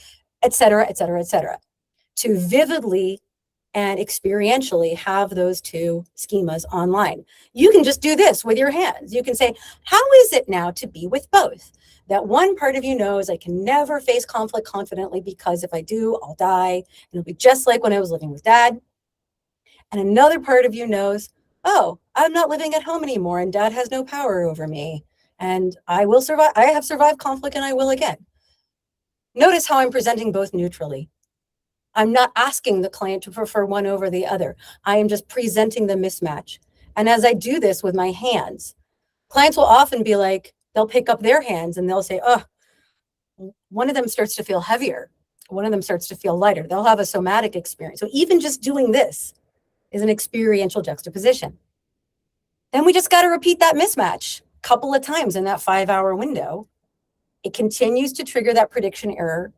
et cetera, et cetera, et cetera, to vividly and experientially have those two schemas online. You can just do this with your hands. You can say, how is it now to be with both? That one part of you knows I can never face conflict confidently because if I do, I'll die. And it'll be just like when I was living with dad. And another part of you knows, oh, I'm not living at home anymore and dad has no power over me. And I will survive. I have survived conflict and I will again. Notice how I'm presenting both neutrally. I'm not asking the client to prefer one over the other. I am just presenting the mismatch. And as I do this with my hands, clients will often be like, they'll pick up their hands and they'll say, oh, one of them starts to feel heavier. One of them starts to feel lighter. They'll have a somatic experience. So even just doing this is an experiential juxtaposition. Then we just got to repeat that mismatch a couple of times in that 5-hour window. It continues to trigger that prediction error,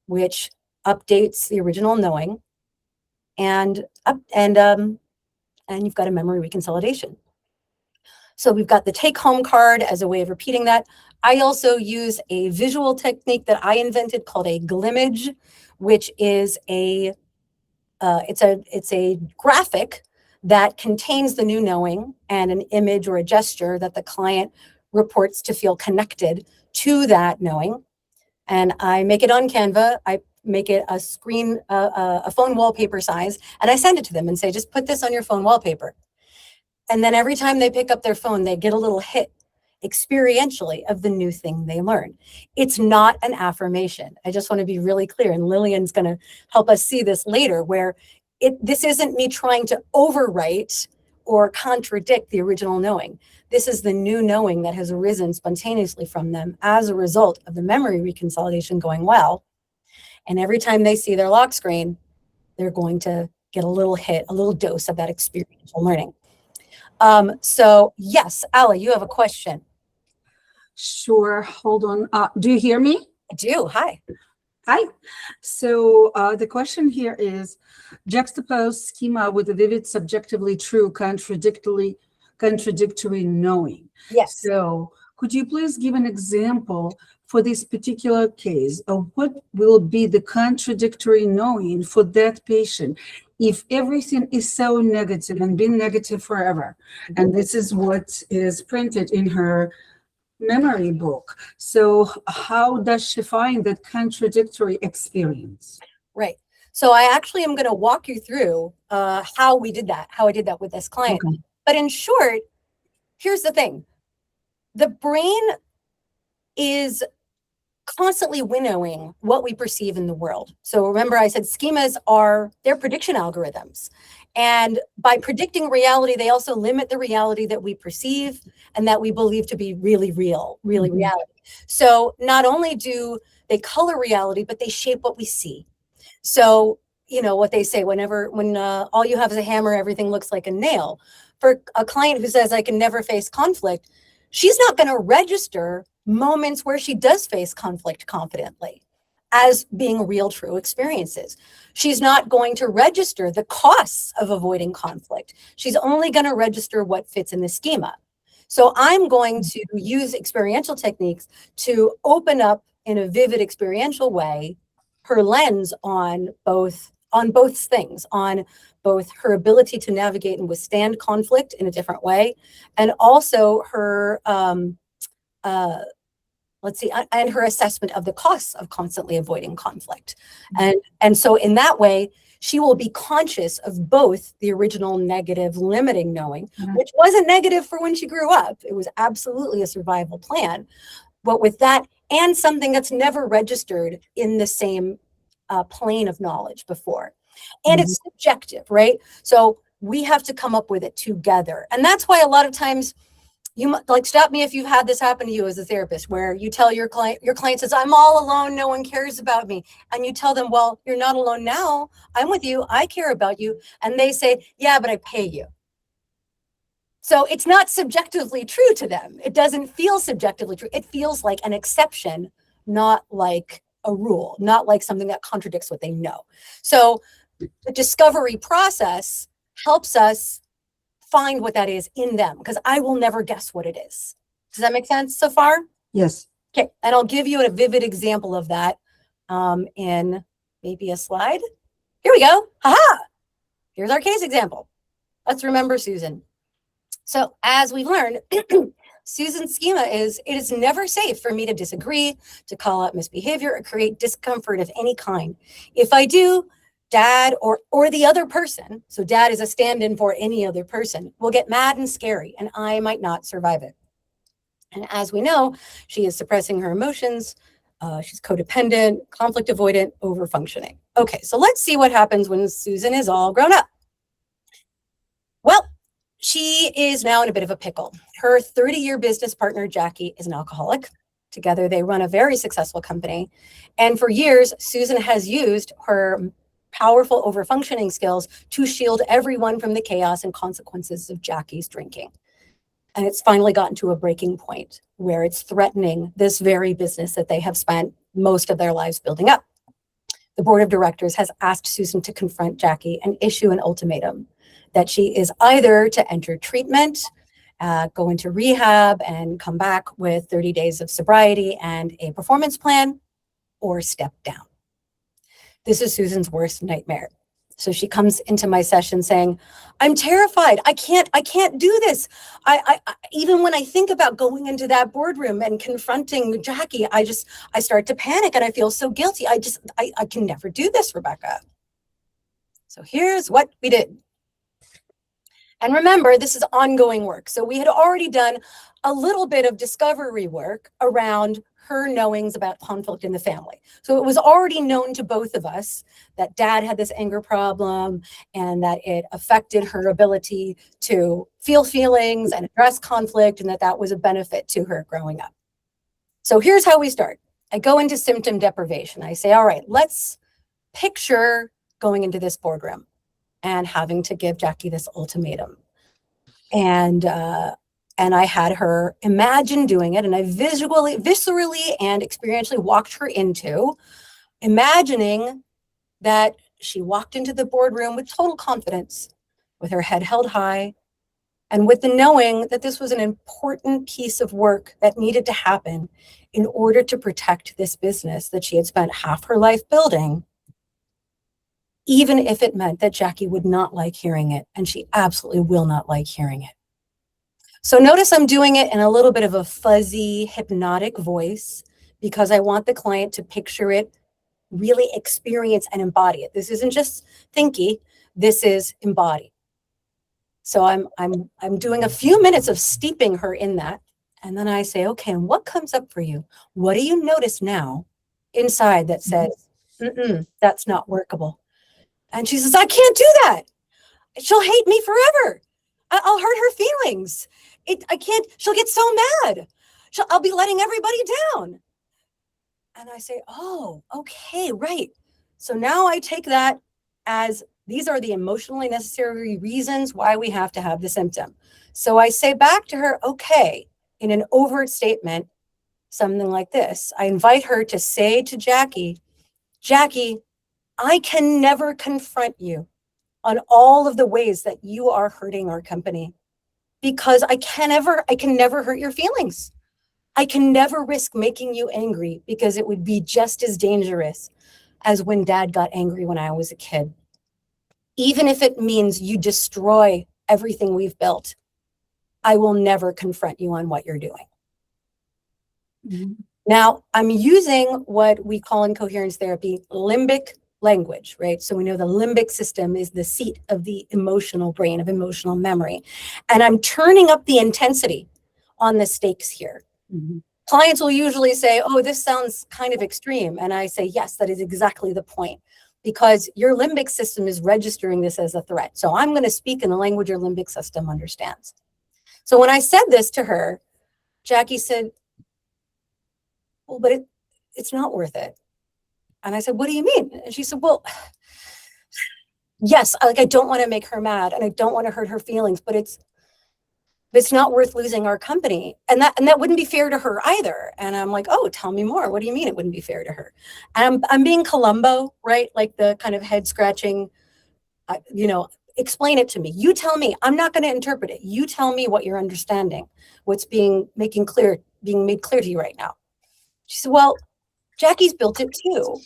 which updates the original knowing, and you've got a memory reconsolidation. So we've got the take-home card as a way of repeating that. I also use a visual technique that I invented called a glimmage, which is it's a graphic that contains the new knowing and an image or a gesture that the client reports to feel connected to that knowing. And I make it on Canva. I make it a screen, a phone wallpaper size, and I send it to them and say, just put this on your phone wallpaper. And then every time they pick up their phone, they get a little hit experientially of the new thing they learned. It's not an affirmation. I just want to be really clear. And Lillian's going to help us see this later, where this isn't me trying to overwrite or contradict the original knowing. This is the new knowing that has arisen spontaneously from them as a result of the memory reconsolidation going well. And every time they see their lock screen, they're going to get a little hit, a little dose of that experiential learning. So yes, Ala, you have a question. Sure. Hold on. Do you hear me? I do. Hi. Hi. So the question here is, juxtapose schema with a vivid, subjectively true, contradictory knowing. Yes. So could you please give an example for this particular case of what will be the contradictory knowing for that patient if everything is so negative and been negative forever? And this is what is printed in her memory book. So how does she find that contradictory experience? Right. So I actually am going to walk you through how I did that with this client. Okay. But in short, here's the thing. The brain is constantly winnowing what we perceive in the world. So remember I said schemas they're prediction algorithms. And by predicting reality, they also limit the reality that we perceive and that we believe to be really real, really reality. So not only do they color reality, but they shape what we see. So, you know, what they say, when all you have is a hammer, everything looks like a nail. For a client who says, I can never face conflict, she's not going to register moments where she does face conflict confidently as being real, true experiences. She's not going to register the costs of avoiding conflict. She's only going to register what fits in the schema. So I'm going to use experiential techniques to open up in a vivid experiential way her lens on both things, on both her ability to navigate and withstand conflict in a different way, and also her and her assessment of the costs of constantly avoiding conflict. And so in that way, she will be conscious of both the original negative limiting knowing, which wasn't negative for when she grew up. It was absolutely a survival plan. But with that, and something that's never registered in the same plane of knowledge before. And it's subjective, right? So we have to come up with it together. And that's why a lot of times, you like, stop me if you've had this happen to you as a therapist, where you tell your client says, I'm all alone, no one cares about me. And you tell them, well, you're not alone now. I'm with you. I care about you. And they say, yeah, but I pay you. So it's not subjectively true to them. It doesn't feel subjectively true. It feels like an exception, not like a rule, not like something that contradicts what they know. So the discovery process helps us find what that is in them, because I will never guess what it is. Does that make sense so far? Yes. Okay, and I'll give you a vivid example of that in maybe a slide. Here we go. Haha! Here's our case example. Let's remember Susan. So as we've learned, Susan's schema is, it is never safe for me to disagree, to call out misbehavior, or create discomfort of any kind. If I do, Dad or the other person, so Dad is a stand-in for any other person, will get mad and scary, and I might not survive it. And as we know, she is suppressing her emotions She's codependent, conflict avoidant, overfunctioning. Okay, so let's see what happens when Susan is all grown up. Well, she is now in a bit of a pickle. Her 30-year business partner, Jackie, is an alcoholic. Together, they run a very successful company. And for years, Susan has used her powerful overfunctioning skills to shield everyone from the chaos and consequences of Jackie's drinking. And it's finally gotten to a breaking point where it's threatening this very business that they have spent most of their lives building up. The board of directors has asked Susan to confront Jackie and issue an ultimatum that she is either to enter treatment, go into rehab, and come back with 30 days of sobriety and a performance plan, or step down. This is Susan's worst nightmare. So she comes into my session saying, I'm terrified. I can't do this. I even when I think about going into that boardroom and confronting Jackie, I start to panic and I feel so guilty. I can never do this, Rebecca. So here's what we did. And remember, this is ongoing work. So we had already done a little bit of discovery work around her knowings about conflict in the family. So it was already known to both of us that dad had this anger problem and that it affected her ability to feel feelings and address conflict, and that was a benefit to her growing up. So here's how we start. I go into symptom deprivation. I say, all right, let's picture going into this boardroom and having to give Jackie this ultimatum. And I had her imagine doing it, and I viscerally and experientially walked her into imagining that she walked into the boardroom with total confidence, with her head held high, and with the knowing that this was an important piece of work that needed to happen in order to protect this business that she had spent half her life building, even if it meant that Jackie would not like hearing it, and she absolutely will not like hearing it. So notice I'm doing it in a little bit of a fuzzy, hypnotic voice because I want the client to picture it, really experience and embody it. This isn't just thinky, this is embody. So I'm doing a few minutes of steeping her in that. And then I say, okay, and what comes up for you? What do you notice now inside that says, that's not workable? And she says, I can't do that. She'll hate me forever. I'll hurt her feelings. I can't, she'll get so mad. I'll be letting everybody down. And I say, oh, okay, right. So now I take that as these are the emotionally necessary reasons why we have to have the symptom. So I say back to her, okay, in an overt statement, something like this. I invite her to say to Jackie, Jackie, I can never confront you on all of the ways that you are hurting our company because I can never hurt your feelings. I can never risk making you angry because it would be just as dangerous as when dad got angry when I was a kid. Even if it means you destroy everything we've built, I will never confront you on what you're doing. Mm-hmm. Now, I'm using what we call in coherence therapy limbic language, right? So we know the limbic system is the seat of the emotional brain, of emotional memory. And I'm turning up the intensity on the stakes here. Mm-hmm. Clients will usually say, oh, this sounds kind of extreme. And I say, yes, that is exactly the point, because your limbic system is registering this as a threat. So I'm going to speak in the language your limbic system understands. So when I said this to her, Jackie said, well, but it's not worth it. And I said, what do you mean? And she said, well, yes, I don't want to make her mad and I don't want to hurt her feelings, but it's not worth losing our company. And that wouldn't be fair to her either. And I'm like, oh, tell me more. What do you mean it wouldn't be fair to her? And I'm being Columbo, right? Like the kind of head scratching, explain it to me. You tell me. I'm not going to interpret it. You tell me what you're understanding, what's being made clear to you right now. She said, well, Jackie's built it too.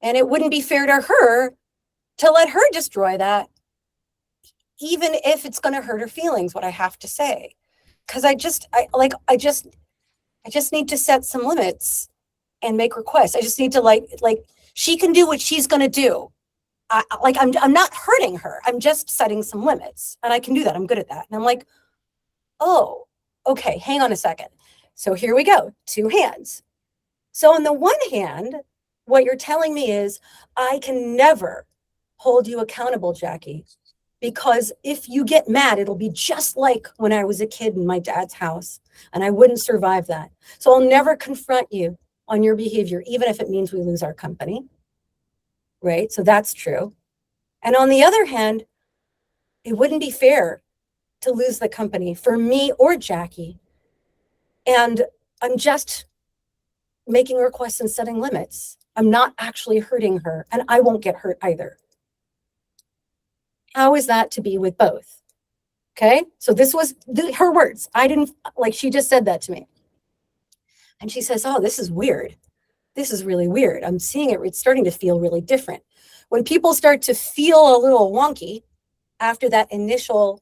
And it wouldn't be fair to her to let her destroy that, even if it's going to hurt her feelings, what I have to say. Because I just need to set some limits and make requests. I just need to like she can do what she's going to do. I'm not hurting her. I'm just setting some limits, and I can do that. I'm good at that. And I'm like, oh, okay, hang on a second. So here we go. 2 hands. So on the one hand, what you're telling me is, I can never hold you accountable, Jackie, because if you get mad, it'll be just like when I was a kid in my dad's house, and I wouldn't survive that. So I'll never confront you on your behavior, even if it means we lose our company, right? So that's true. And on the other hand, it wouldn't be fair to lose the company for me or Jackie. And I'm just making requests and setting limits. I'm not actually hurting her, and I won't get hurt either. How is that to be with both? Okay, so this was her words. I didn't, like, she just said that to me. And she says, oh, this is weird. This is really weird. I'm seeing it, it's starting to feel really different. When people start to feel a little wonky after that initial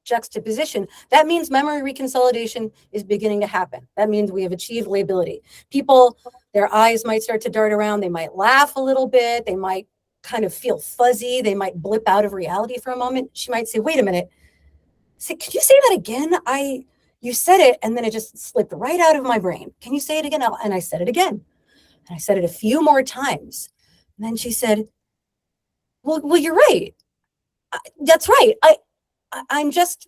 juxtaposition, that means memory reconsolidation is beginning to happen. That means we have achieved lability. People, their eyes might start to dart around. They might laugh a little bit. They might kind of feel fuzzy. They might blip out of reality for a moment. She might say, wait a minute. Say, could you say that again? You said it, and then it just slipped right out of my brain. Can you say it again? And I said it again. And I said it a few more times. And then she said, well, you're right. That's right. I'm just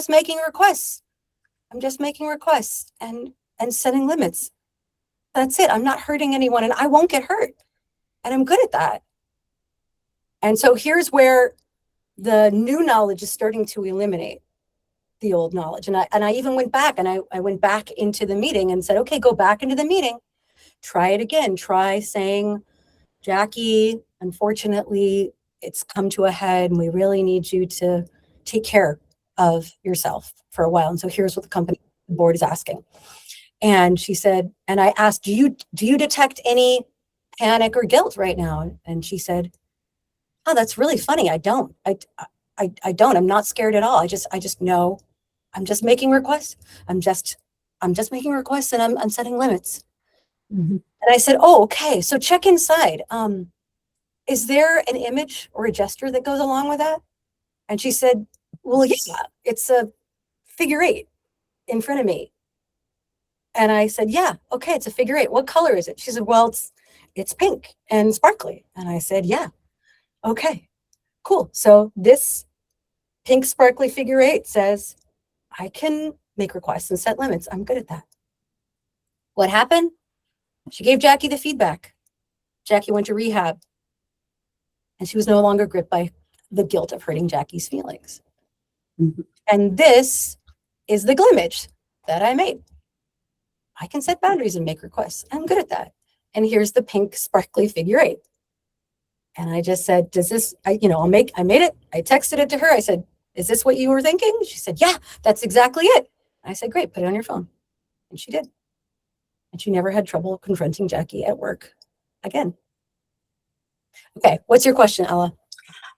making requests. I'm just making requests and setting limits. That's it. I'm not hurting anyone, and I won't get hurt. And I'm good at that. And so here's where the new knowledge is starting to eliminate the old knowledge. And I even went back, and I went back into the meeting and said, okay, go back into the meeting. Try it again. Try saying, Jackie, unfortunately, it's come to a head, and we really need you to take care of yourself for a while. And so here's what the board is asking. And she said, and I asked, do you detect any panic or guilt right now? And she said, oh, that's really funny. I don't. I don't. I'm not scared at all. I just know I'm just making requests. I'm just making requests, and I'm setting limits. Mhm. And I said, oh, okay. So check inside. Is there an image or a gesture that goes along with that? And she said, well, yeah, it's a figure 8 in front of me. And I said, yeah, okay, it's a figure 8. What color is it? She said, well, it's pink and sparkly. And I said, yeah, okay, cool. So this pink sparkly figure 8 says, I can make requests and set limits. I'm good at that. What happened? She gave Jackie the feedback. Jackie went to rehab, and she was no longer gripped by the guilt of hurting Jackie's feelings. Mhm. And this is the glimmage that I made. I can set boundaries and make requests. I'm good at that. And here's the pink sparkly figure 8. And I just said, does this, I made it. I texted it to her. I said, is this what you were thinking? She said, yeah, that's exactly it. I said, great, put it on your phone. And she did. And she never had trouble confronting Jackie at work again. Okay, what's your question, Ella?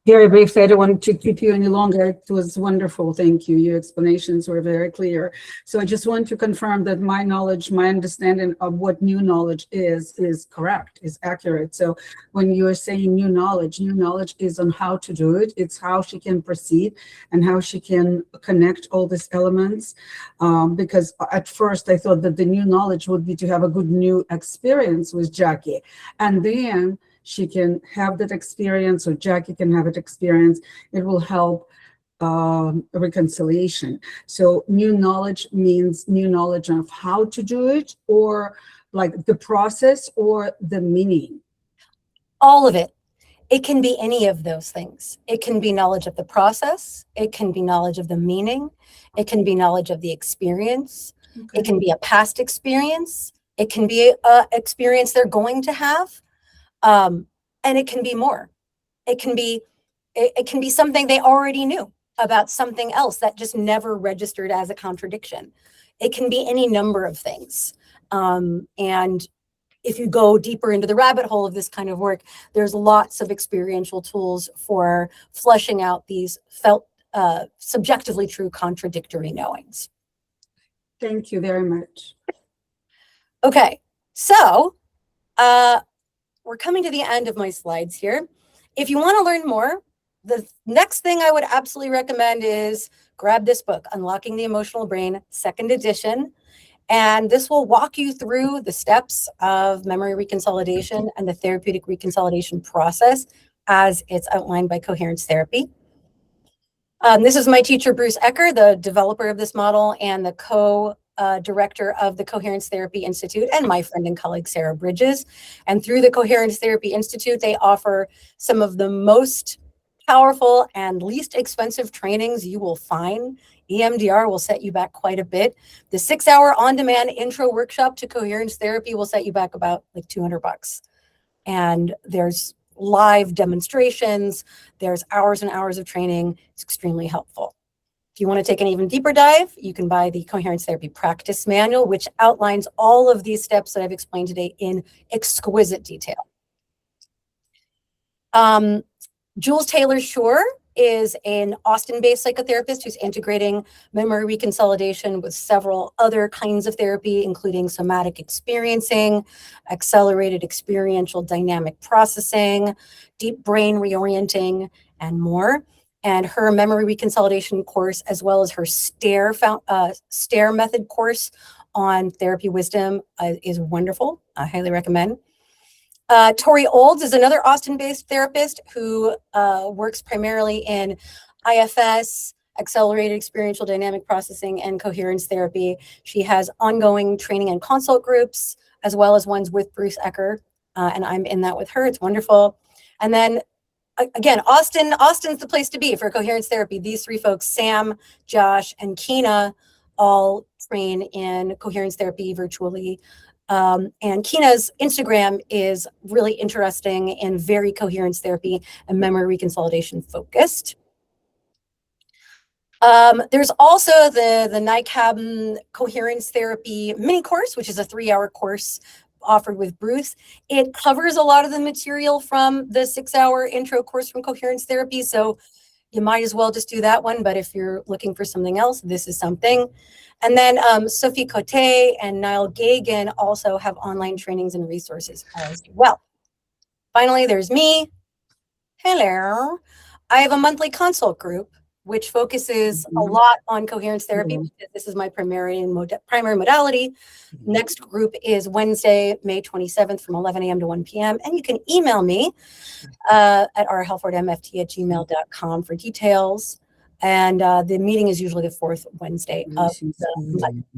Very briefly, I don't want to keep you any longer. It was wonderful. Thank you. Your explanations were very clear. So I just want to confirm that my knowledge, my understanding of what new knowledge is correct, is accurate. So when you're saying new knowledge is on how to do it. It's how she can proceed and how she can connect all these elements. Because at first I thought that the new knowledge would be to have a good new experience with Jackie. And then she can have that experience, or Jackie can have that experience. It will help reconciliation. So new knowledge means new knowledge of how to do it, or like the process, or the meaning. All of it. It can be any of those things. It can be knowledge of the process. It can be knowledge of the meaning. It can be knowledge of the experience. Okay. It can be a past experience. It can be an experience they're going to have. And it can be more. It can be something they already knew about something else that just never registered as a contradiction. It can be any number of things. And if you go deeper into the rabbit hole of this kind of work, there's lots of experiential tools for fleshing out these felt subjectively true contradictory knowings. Thank you very much. Okay, so we're coming to the end of my slides here. If you want to learn more, the next thing I would absolutely recommend is grab this book, Unlocking the Emotional Brain, 2nd edition. And this will walk you through the steps of memory reconsolidation and the therapeutic reconsolidation process as it's outlined by Coherence Therapy. This is my teacher, Bruce Ecker, the developer of this model and the co-director of the Coherence Therapy Institute, and my friend and colleague, Sarah Bridges. And through the Coherence Therapy Institute, they offer some of the most powerful and least expensive trainings you will find. EMDR will set you back quite a bit. The 6-hour on-demand intro workshop to Coherence Therapy will set you back about like $200. And there's live demonstrations, there's hours and hours of training. It's extremely helpful. If you want to take an even deeper dive, you can buy the Coherence Therapy Practice Manual, which outlines all of these steps that I've explained today in exquisite detail. Jules Taylor-Shore is an Austin-based psychotherapist who's integrating memory reconsolidation with several other kinds of therapy, including somatic experiencing, accelerated experiential dynamic processing, deep brain reorienting, and more. And her memory reconsolidation course, as well as her STAIR method course on therapy wisdom is wonderful. I highly recommend. Tori Olds is another Austin-based therapist who works primarily in IFS, accelerated experiential dynamic processing, and coherence therapy. She has ongoing training and consult groups, as well as ones with Bruce Ecker, and I'm in that with her. It's wonderful. And then, again, Austin's the place to be for coherence therapy. These three folks, Sam, Josh, and Kina, all train in coherence therapy virtually. And Kina's Instagram is really interesting and very coherence therapy and memory reconsolidation focused. There's also the NICAB Coherence Therapy mini course, which is a 3-hour course offered with Bruce. It covers a lot of the material from the 6-hour intro course from Coherence Therapy, so you might as well just do that one. But if you're looking for something else, this is something. And then Sophie Cote and Niall Gagan also have online trainings and resources as well. Finally, there's me. Hello. I have a monthly consult group, which focuses a lot on coherence therapy, because this is my primary modality. Next group is Wednesday, May 27th from 11 a.m. to 1 p.m. And you can email me at rhelfordmft@gmail.com for details. And the meeting is usually the fourth Wednesday of the month.